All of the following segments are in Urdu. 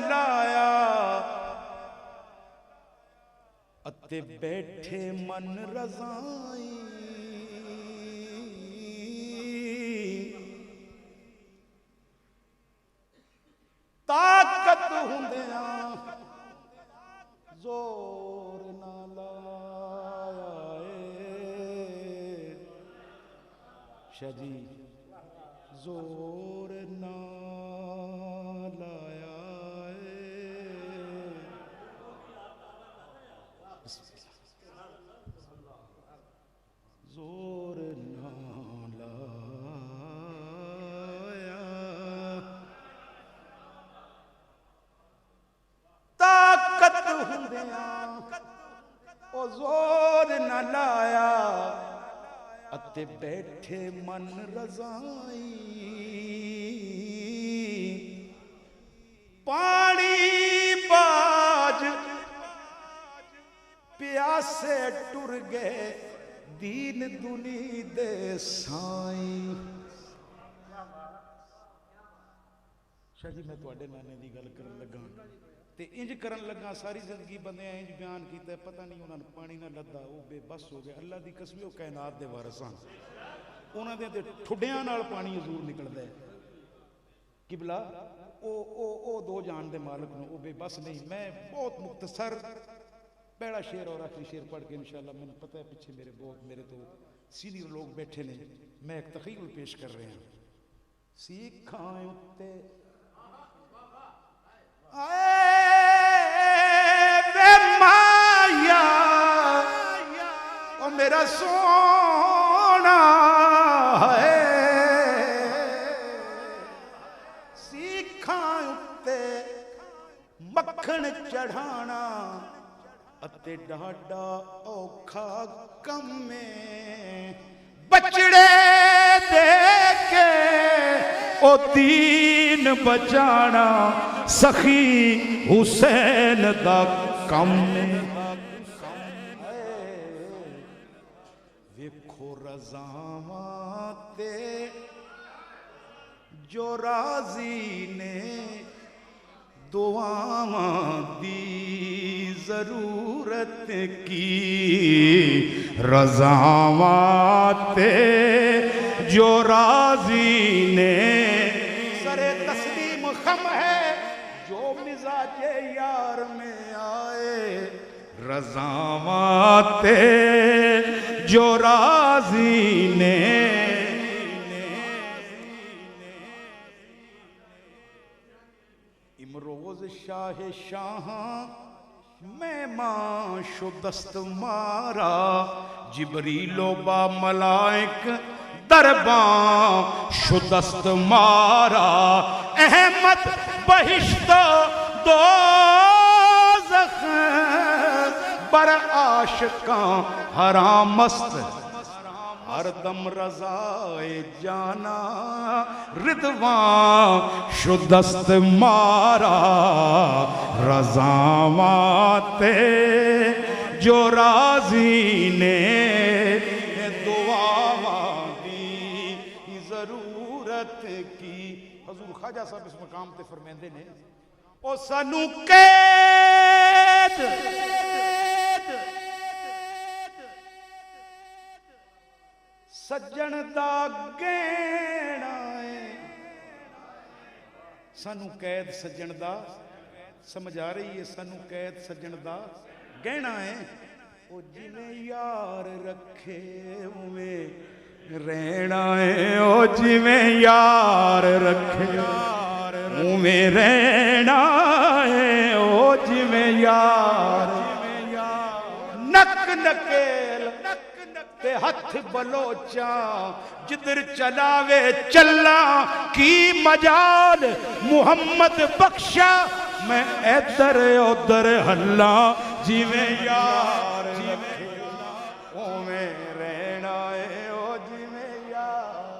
لایا اتے بیٹھے من رضائی طاقت ہوندیاں زور نہ لایا شاہ جی زور نہ لایا زور نہ لایا طاقت ہوندیاں او زور نہ لایا اتے بیٹھے من رضائی پانی باج پیاسے ٹر گئے دین دنی دے سائیں شاہ جی میں توڑے نانے دی گل کرن لگا تے انج کرن لگا ساری زندگی بندے انج بیان کیتا ہے پتہ نہیں انہاں نے پانی نہ لدا وہ بے بس ہو گئے اللہ دی قسم وہ کائنات دے وارثاں انہاں دے تے ٹھڈیاں نال پانی حضور نکلدا ہے قبلہ او دو جان دے مالک نو او بے بس نہیں میں بہت مختصر پہلا شعر اور آخری شعر پڑھ کے انشاءاللہ میں نے پتہ ہے پیچھے میرے تو سینئر لوگ بیٹھے نے میں ایک تخیل پیش کر رہے ہیں سیکھاں اتے بے مایا او میرا سونا ہے سیکھاں اتے مکھن چڑھانا اتے ڈاڈا اوکھا کم میں بچڑے دے کے او دین بچانا سخی حسین دا کم میں ویکھو رضاواں تے جو راضی نے دعاواں دی ضرورت کی رضاواں تے جو راضی نے سر تسلیم خم ہے جو مزاج یار میں آئے رضاواں تے جو راضی نے امروز شاہ شاہاں میں ماں شو دست مارا جبریل و با ملائک درباں شو دست مارا احمد بہشت دوزخ بر عاشقاں حرام مست ہر دم رضائے جانا ردوان شو دست مارا رضاواں تے جو راضی نے دعاواں دی ضرورت کی حضور خواجہ صاحب اس مقام تے فرمیندے نے او سانو قید سجن دا گہنا ہے سانو قید سجن دا سمجھ آ رہی ہے سانو قید سجن دا گہنا ہے او جویں یار رکھے اویں رہنا ہے او جویں یار رکھے اویں رہنا ہے او جویں یار نک نکیل تے ہتھ بلوچاں جدر چلاوے چلا کی مجال محمد بخشا میں ادھر ادھر ہلا جویں یار اویں رہنا ہے او جویں یار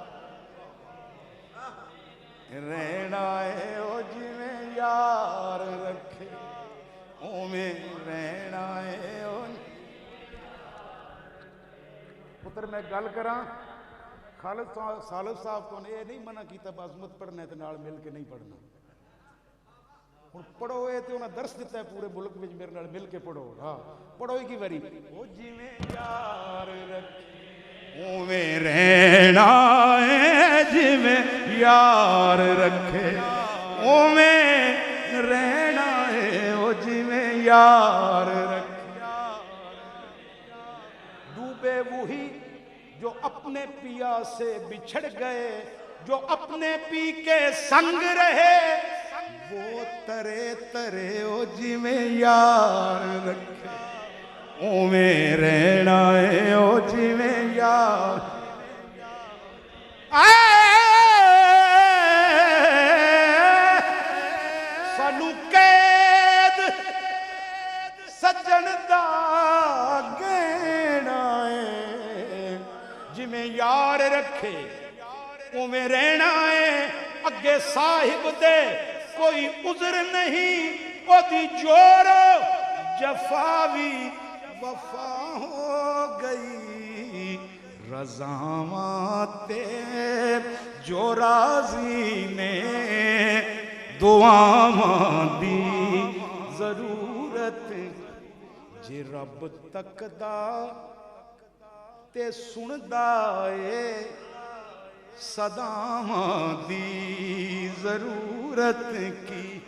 رہنا ہے او جویں یار رکھے اویں رہنا ہے او پتر میں گل کراں خالد صاحب تو نے یہ نہیں منع کیتا بعضمت پڑھنا ہے تو نال مل کے نہیں پڑھنا ہوں پڑھو یہ تو انہیں درس دیتا ہے پورے ملک میں میرے نال مل کے پڑھو ہاں پڑھو کی واری وہ جویں یار رکھے اوویں رہنا ہے جویں یار رکھے اوویں رہنا ہے وہ جویں یار رکھے ڈوبے وہی جو اپنے پیا سے بچھڑ گئے جو اپنے پی کے سنگ رہے وہ ترے ترے او جویں یار رکھے اوویں رہنا ہے او جویں یار سانو قید سجن دا گہنا ہے جویں یار رکھے اوویں رہنا ہے اگے صاحب دے کوئی عذر نہیں او دی جور جفاوی وفا ہو گئی رضاواں تے جو راضی نے دعاواں دی ضرورت جے رب تکدا تے سندا اے صداواں دی ضرورت کی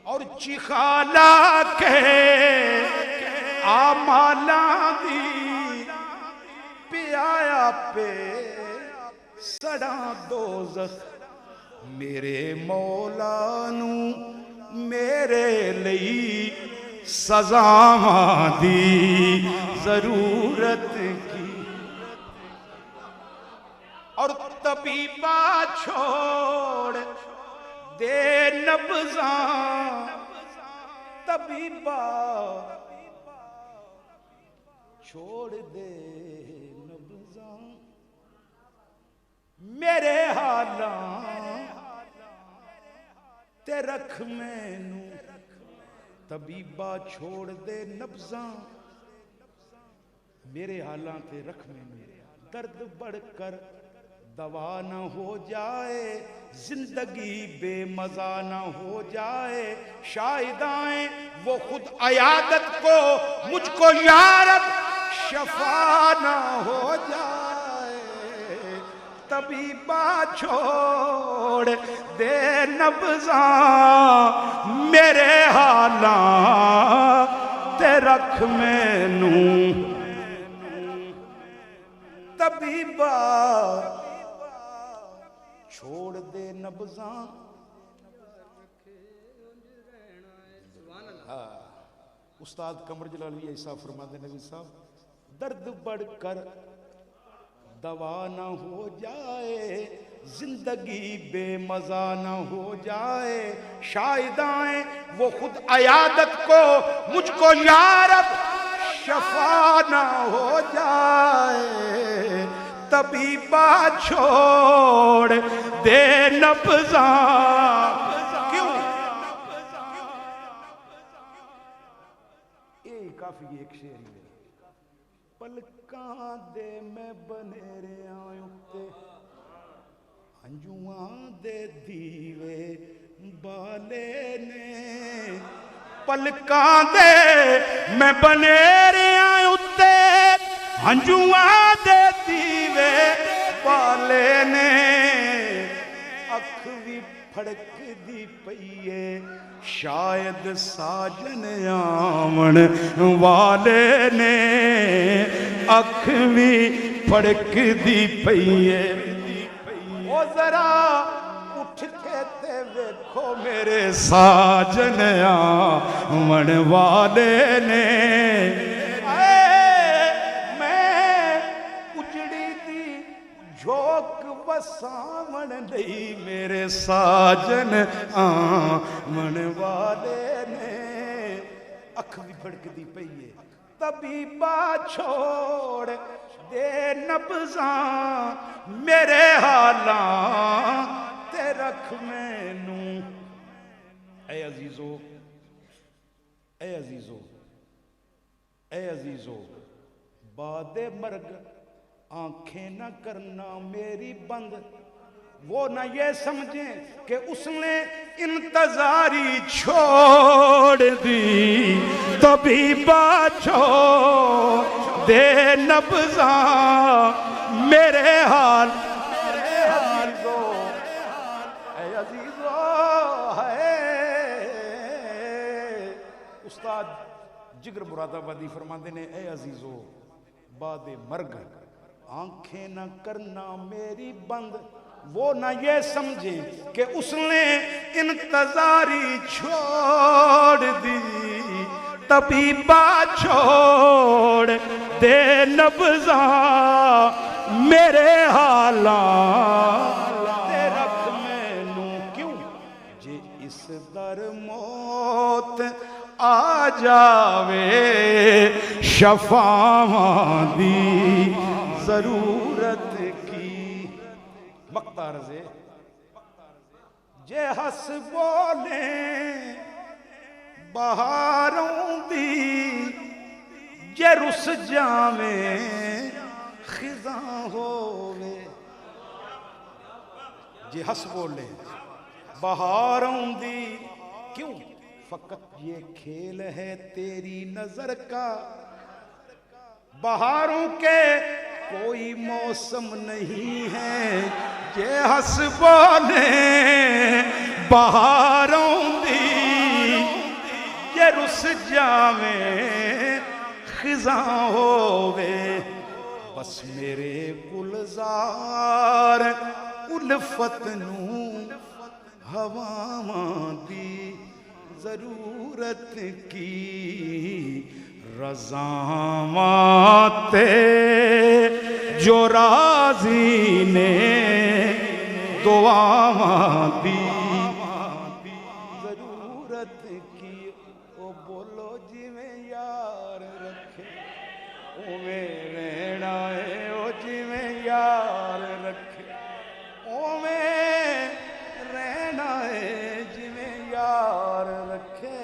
اور چخالا کے آمالاں دی پیایا پہ سڑاں دوزخ میرے مولا نو میرے لئی سزاواں دی ضرورت کی اور طبیبہ چھوڑ دے نبضاں طبیبہ چھوڑ دے نبضاں میرے حالاں تے رکھ مینوں طبیبہ چھوڑ دے نبضاں میرے حالاں تے رکھ مینوں درد بڑھ کر دوا نہ ہو جائے زندگی بے مزہ نہ ہو جائے شاہد آئیں وہ خود عیادت کو مجھ کو یارب شفا نہ ہو جائے طبیبہ چھوڑ دے نبضاں میرے حالاں تے رکھ مینوں طبیبہ چھوڑ دے نبضاں استاد قمر جلالی ایسا فرماتے نبی صاحب درد بڑھ کر دوا نہ ہو جائے زندگی بے مزہ نہ ہو جائے شاہد آئیں وہ خود عیادت کو مجھ کو یارب شفا نہ ہو جائے طبیبہ چھوڑ دے نبضاں کیوں یہ کافی ایک شعر ہے پلکاں دے میں بنے رہا اتے ہنجواں دے دیوے بالے نے پلکاں دے میں بنے رہا اتے ہنجواں دے دیوے بالے نے اکھ بھی پھڑک دی پئیے شاید ساجن آمن والے نے اکھ بھی پھڑک دی پئیے او ذرا اٹھ کے تے ویکھو میرے ساجن آمن والے نے سامن نہیں میرے ساجن آمن والے نے اکھ بھی پھڑک دی پئیے طبیبہ چھوڑ دے نبضاں میرے حالاں تے رکھ مینوں اے عزیزو اے عزیزو اے عزیزو بعد مرگ آنکھیں نہ کرنا میری بند وہ نہ یہ سمجھیں کہ اس نے انتظاری چھوڑ دی، طبیبہ چھوڑ دے نبضاں میرے حال دو اے عزیزو ہے۔ استاد جگر مراد آبادی فرماندے نے اے عزیزو بعد مرگ آنکھیں نہ کرنا میری بند، وہ نہ یہ سمجھیں کہ اس نے انتظاری چھوڑ دی، طبیبہ چھوڑ دے نبضاں میرے حالات تے رکھ مینوں کیوں جے اس در موت آ جاوے شفاواں دی ضرورت کی۔ مقطع رضے جے ہس بولیں بہاروں دی، جے رس جاویں خزاں ہووے۔ جے ہس بولیں بہاروں دی، کیوں فقط یہ کھیل ہے تیری نظر کا، بہاروں کے کوئی موسم نہیں ہے، یہ ہس بولیں بہاروں دی، یہ رس جاویں خزاں ہووے۔ بس میرے گلزار الفت نوں ہواواں دی ضرورت کی، رضاواں تے جو راضی نے دعاواں دی ضرورت کی۔ او بولو جی میں یار رکھے اوویں رہنا ہے، او جی میں یار رکھے اوویں رہنا ہے، جی میں یار رکھے